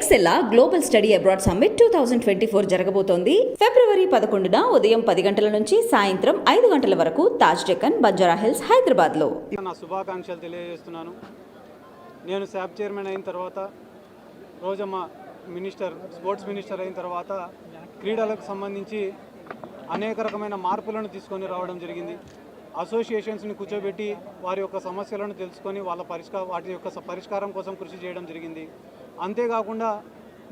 ఎక్సెల్లా global study abroad summit 2024 జరగబోతోంది. ఫిబ్రవరి 11న ఉదయం 10 గంటల నుంచి సాయంత్రం 5 గంటల వరకు తాజ్ డెక్కన్, బంజారా హిల్స్, హైదరాబాద్లో. నా శుభాకాంక్షలు తెలియజేస్తున్నాను. నేను శాప్ చైర్మన్ అయిన తర్వాత, రోజమ్మ స్పోర్ట్స్ మినిస్టర్ అయిన తర్వాత క్రీడలకు సంబంధించి అనేక రకమైన మార్పులను తీసుకొని రావడం జరిగింది. అసోసియేషన్స్ని కూర్చోబెట్టి వారి యొక్క సమస్యలను తెలుసుకొని వాటి యొక్క పరిష్కారం కోసం కృషి చేయడం జరిగింది. అంతేకాకుండా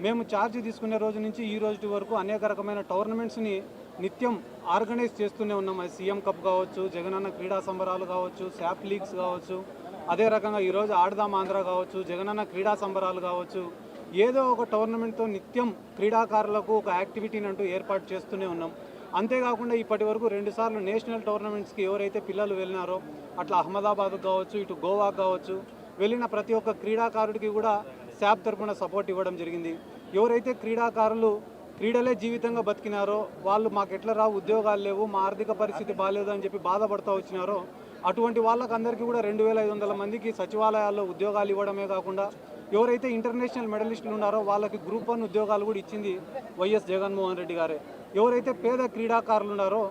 మేము ఛార్జ్ తీసుకునే రోజు నుంచి ఈ రోజు వరకు అనేక రకమైన టోర్నమెంట్స్ని నిత్యం ఆర్గనైజ్ చేస్తూనే ఉన్నాం. అది సీఎం కప్ కావచ్చు, జగనన్న క్రీడా సంబరాలు కావచ్చు, శాప్ లీగ్స్ కావచ్చు, అదే రకంగా ఈరోజు ఆడదాం ఆంధ్ర కావచ్చు, జగనన్న క్రీడా సంబరాలు కావచ్చు, ఏదో ఒక టోర్నమెంట్తో నిత్యం క్రీడాకారులకు ఒక యాక్టివిటీని అంటూ ఏర్పాటు చేస్తూనే ఉన్నాం. అంతేకాకుండా ఇప్పటి వరకు 2 సార్లు నేషనల్ టోర్నమెంట్స్కి ఎవరైతే పిల్లలు వెళ్ళినారో, అట్లా అహ్మదాబాద్ కావచ్చు, ఇటు గోవా కావచ్చు, వెళ్ళిన ప్రతి ఒక్క క్రీడాకారుడికి కూడా శాప్ తరపున సపోర్ట్ ఇవ్వడం జరిగింది. ఎవరైతే క్రీడాకారులు క్రీడలే జీవితంగా బతికినారో, వాళ్ళు మాకు ఎట్లా రావు, ఉద్యోగాలు లేవు, మా ఆర్థిక పరిస్థితి బాగాలేదు అని చెప్పి బాధపడుతూ వచ్చినారో, అటువంటి వాళ్ళకందరికీ కూడా 2500 మందికి సచివాలయాల్లో ఉద్యోగాలు ఇవ్వడమే కాకుండా, ఎవరైతే ఇంటర్నేషనల్ మెడలిస్టులు ఉన్నారో వాళ్ళకి గ్రూప్ 1 ఉద్యోగాలు కూడా ఇచ్చింది వైఎస్ జగన్మోహన్ రెడ్డి గారే. ఎవరైతే పేద క్రీడాకారులు ఉన్నారో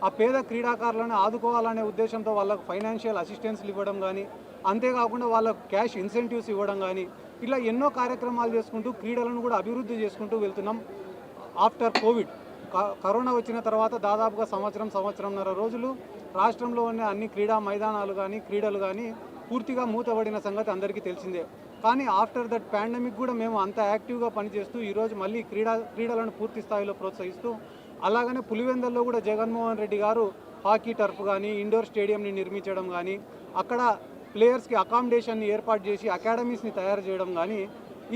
ఆ పేద క్రీడాకారులను ఆదుకోవాలనే ఉద్దేశంతో వాళ్ళకు ఫైనాన్షియల్ అసిస్టెన్స్లు ఇవ్వడం కానీ, అంతేకాకుండా వాళ్ళకు క్యాష్ ఇన్సెంటివ్స్ ఇవ్వడం కానీ, ఇలా ఎన్నో కార్యక్రమాలు చేసుకుంటూ క్రీడలను కూడా అభివృద్ధి చేసుకుంటూ వెళ్తున్నాం. ఆఫ్టర్ కోవిడ్, కరోనా వచ్చిన తర్వాత దాదాపుగా సంవత్సరంన్నర రోజులు రాష్ట్రంలో ఉన్న అన్ని క్రీడా మైదానాలు కానీ, క్రీడలు కానీ పూర్తిగా మూతబడిన సంగతి అందరికీ తెలిసిందే. కానీ ఆఫ్టర్ దట్ పాండమిక్ కూడా మేము అంత యాక్టివ్గా పనిచేస్తూ ఈరోజు మళ్ళీ క్రీడలను పూర్తి స్థాయిలో ప్రోత్సహిస్తూ, అలాగనే పులివెందుల్లో కూడా జగన్మోహన్ రెడ్డి గారు హాకీ టర్ఫ్ కానీ, ఇండోర్ స్టేడియంని నిర్మించడం కానీ, అక్కడ ప్లేయర్స్కి అకామిడేషన్ని ఏర్పాటు చేసి అకాడమీస్ని తయారు చేయడం కానీ,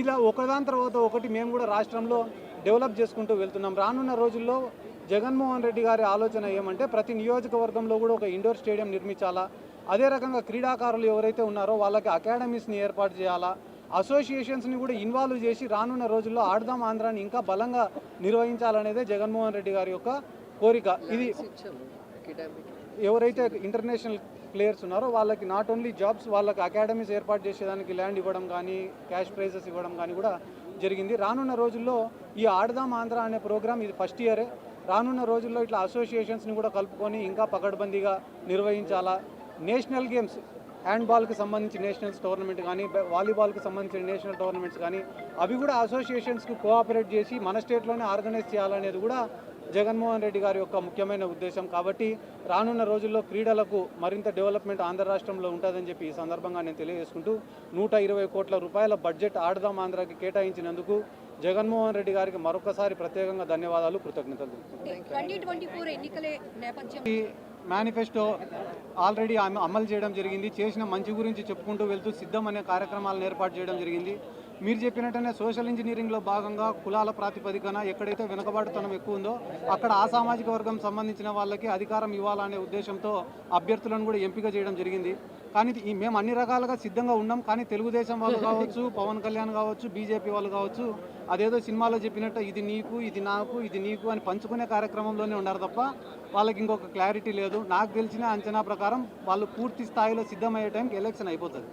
ఇలా ఒకదాని తర్వాత ఒకటి మేము కూడా రాష్ట్రంలో డెవలప్ చేసుకుంటూ వెళ్తున్నాం. రానున్న రోజుల్లో జగన్మోహన్ రెడ్డి గారి ఆలోచన ఏమంటే, ప్రతి నియోజకవర్గంలో కూడా ఒక ఇండోర్ స్టేడియం నిర్మించాలా, అదే రకంగా క్రీడాకారులు ఎవరైతే ఉన్నారో వాళ్ళకి అకాడమీస్ని ఏర్పాటు చేయాలా, అసోసియేషన్స్ని కూడా ఇన్వాల్వ్ చేసి రానున్న రోజుల్లో ఆడదాం ఆంధ్రాని ఇంకా బలంగా నిర్వహించాలనేదే జగన్మోహన్ రెడ్డి గారి యొక్క కోరిక. ఇది ఎవరైతే ఇంటర్నేషనల్ ప్లేయర్స్ ఉన్నారో వాళ్ళకి నాట్ ఓన్లీ జాబ్స్, వాళ్ళకి అకాడమీస్ ఏర్పాటు చేసేదానికి ల్యాండ్ ఇవ్వడం కానీ, క్యాష్ ప్రైజెస్ ఇవ్వడం కానీ కూడా జరిగింది. రానున్న రోజుల్లో ఈ ఆడదాం ఆంధ్ర అనే ప్రోగ్రామ్ ఇది ఫస్ట్ ఇయరే. రానున్న రోజుల్లో ఇట్లా అసోసియేషన్స్ని కూడా కలుపుకొని ఇంకా పకడ్బందీగా నిర్వహించాలా. నేషనల్ గేమ్స్, హ్యాండ్బాల్కి సంబంధించి నేషనల్స్ టోర్నమెంట్ కానీ, వాలీబాల్కి సంబంధించిన నేషనల్ టోర్నమెంట్స్ కానీ, అవి కూడా అసోసియేషన్స్కి కోఆపరేట్ చేసి మన స్టేట్లోనే ఆర్గనైజ్ చేయాలనేది కూడా జగన్మోహన్ రెడ్డి గారి యొక్క ముఖ్యమైన ఉద్దేశం. కాబట్టి రానున్న రోజుల్లో క్రీడలకు మరింత డెవలప్మెంట్ ఆంధ్ర రాష్ట్రంలో ఉంటుందని చెప్పి ఈ సందర్భంగా నేను తెలియజేసుకుంటూ, 120 కోట్ల రూపాయల బడ్జెట్ ఆడదాం ఆంధ్రాకి కేటాయించినందుకు జగన్మోహన్ రెడ్డి గారికి మరొకసారి ప్రత్యేకంగా ధన్యవాదాలు, కృతజ్ఞతలు. మేనిఫెస్టో ఆల్రెడీ అమలు చేయడం జరిగింది. చేసిన మంచి గురించి చెప్పుకుంటూ వెళ్తూ సిద్ధం అనే కార్యక్రమాలను ఏర్పాటు చేయడం జరిగింది. మీరు చెప్పినట్టనే సోషల్ ఇంజనీరింగ్లో భాగంగా కులాల ప్రాతిపదికన ఎక్కడైతే వెనుకబాటుతనం ఎక్కువ ఉందో అక్కడ ఆ సామాజిక వర్గం సంబంధించిన వాళ్ళకి అధికారం ఇవ్వాలనే ఉద్దేశంతో అభ్యర్థులను కూడా ఎంపిక చేయడం జరిగింది. కానీ మేము అన్ని రకాలుగా సిద్ధంగా ఉన్నాం. కానీ తెలుగుదేశం వాళ్ళు కావచ్చు, పవన్ కళ్యాణ్ కావచ్చు, బీజేపీ వాళ్ళు కావచ్చు, అదేదో సినిమాలో చెప్పినట్టు ఇది నీకు, ఇది నాకు, ఇది నీకు అని పంచుకునే కార్యక్రమంలోనే ఉన్నారు తప్ప వాళ్ళకి ఇంకొక క్లారిటీ లేదు. నాకు తెలిసిన అంచనా ప్రకారం వాళ్ళు పూర్తి స్థాయిలో సిద్ధమయ్యే టైంకి ఎలక్షన్ అయిపోతుంది.